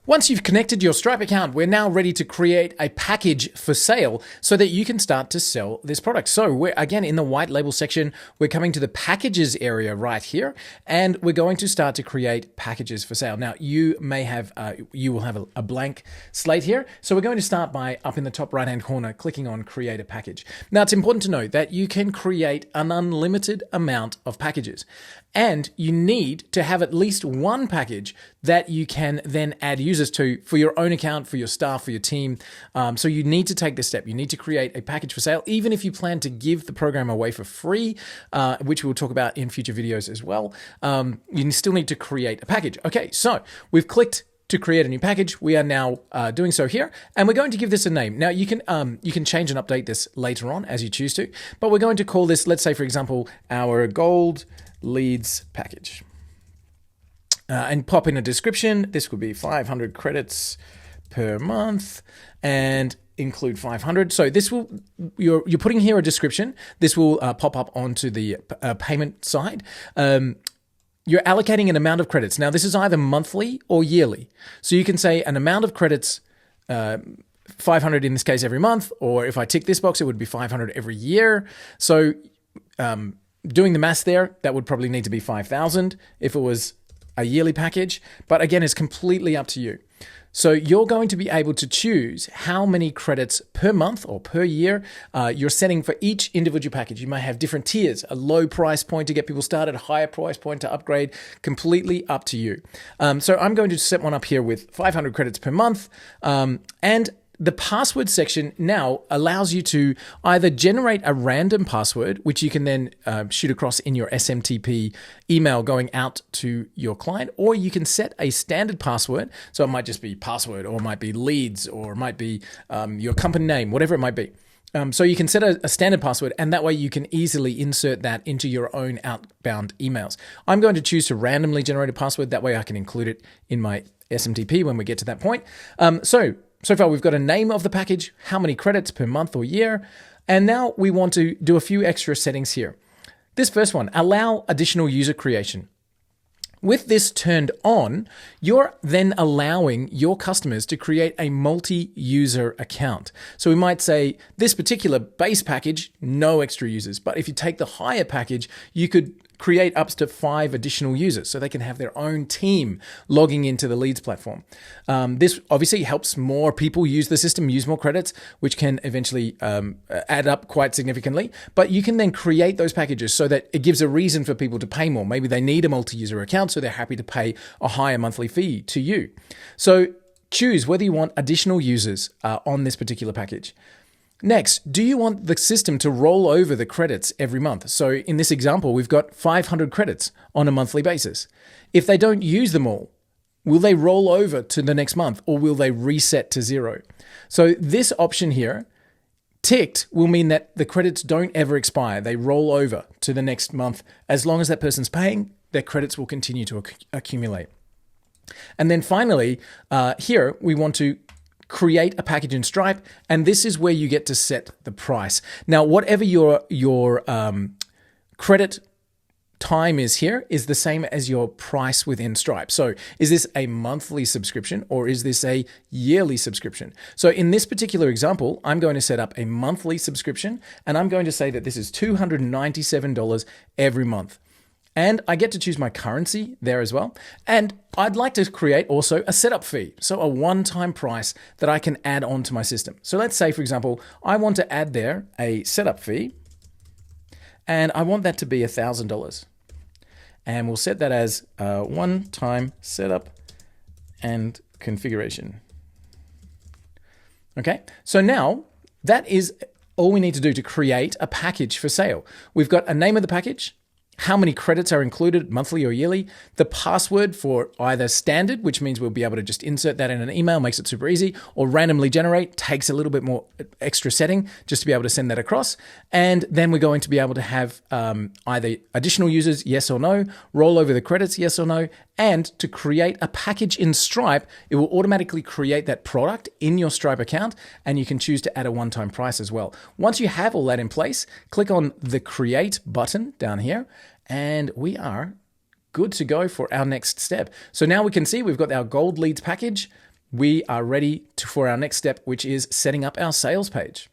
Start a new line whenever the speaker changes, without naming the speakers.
Once you've connected your Stripe account, we're now ready to create a package for sale so that you can start to sell this product. So we're again in the white label section, we're coming to the packages area right here, and we're going to start to create packages for sale. Now you may have, you will have a blank slate here. So we're going to start by up in the top right-hand corner, clicking on create a package. Now it's important to know that you can create an unlimited amount of packages, and you need to have at least one package that you can then add users to for your own account, for your staff, for your team. So you need to take this step. You need to create a package for sale, even if you plan to give the program away for free, which we'll talk about in future videos as well. You still need to create a package. Okay, so we've clicked to create a new package. We are now doing so here, and we're going to give this a name. Now you can change and update this later on as you choose to, but we're going to call this, let's say for example, our Gold Leads package. And pop in a description. This would be 500 credits per month and include 500. So this will, you're putting here a description. This will pop up onto the payment side. You're allocating an amount of credits. Now this is either monthly or yearly. So you can say an amount of credits, 500 in this case every month, or if I tick this box, it would be 500 every year. So doing the maths there, that would probably need to be 5,000 if it was a yearly package, but again, it's completely up to you. So you're going to be able to choose how many credits per month or per year you're setting for each individual package. You may have different tiers, a low price point to get people started, a higher price point to upgrade, completely up to you. So I'm going to set one up here with 500 credits per month, and the password section now allows you to either generate a random password, which you can then shoot across in your SMTP email going out to your client, or you can set a standard password. So it might just be password, or it might be leads, or it might be your company name, whatever it might be. So you can set a standard password, and that way you can easily insert that into your own outbound emails. I'm going to choose to randomly generate a password. That way I can include it in my SMTP when we get to that point. So far we've got a name of the package, how many credits per month or year, and now we want to do a few extra settings here. This first one, allow additional user creation. With this turned on, you're then allowing your customers to create a multi-user account. So we might say this particular base package, no extra users, but if you take the higher package, you could create up to 5 additional users so they can have their own team logging into the Leads platform. This obviously helps more people use the system, use more credits, which can eventually add up quite significantly. But you can then create those packages so that it gives a reason for people to pay more. Maybe they need a multi-user account, so they're happy to pay a higher monthly fee to you. So choose whether you want additional users on this particular package. Next, do you want the system to roll over the credits every month? So in this example, we've got 500 credits on a monthly basis. If they don't use them all, will they roll over to the next month, or will they reset to 0? So this option here, ticked, will mean that the credits don't ever expire. They roll over to the next month. As long as that person's paying, their credits will continue to accumulate. And then finally, here we want to create a package in Stripe, and this is where you get to set the price. Now, whatever your credit time is here is the same as your price within Stripe. So is this a monthly subscription, or is this a yearly subscription? So in this particular example, I'm going to set up a monthly subscription, and I'm going to say that this is $297 every month. And I get to choose my currency there as well. And I'd like to create also a setup fee, so a one-time price that I can add on to my system. So let's say, for example, I want to add there a setup fee, and I want that to be $1,000. And we'll set that as a one-time setup and configuration. Okay, so now that is all we need to do to create a package for sale. We've got a name of the package, how many credits are included, monthly or yearly, the password for either standard, which means we'll be able to just insert that in an email, makes it super easy, or randomly generate, takes a little bit more extra setting just to be able to send that across. And then we're going to be able to have either additional users, yes or no, roll over the credits, yes or no, and to create a package in Stripe, it will automatically create that product in your Stripe account, and you can choose to add a one-time price as well. Once you have all that in place, click on the Create button down here, and we are good to go for our next step. So now we can see we've got our Gold Leads package. we are ready for our next step, which is setting up our sales page.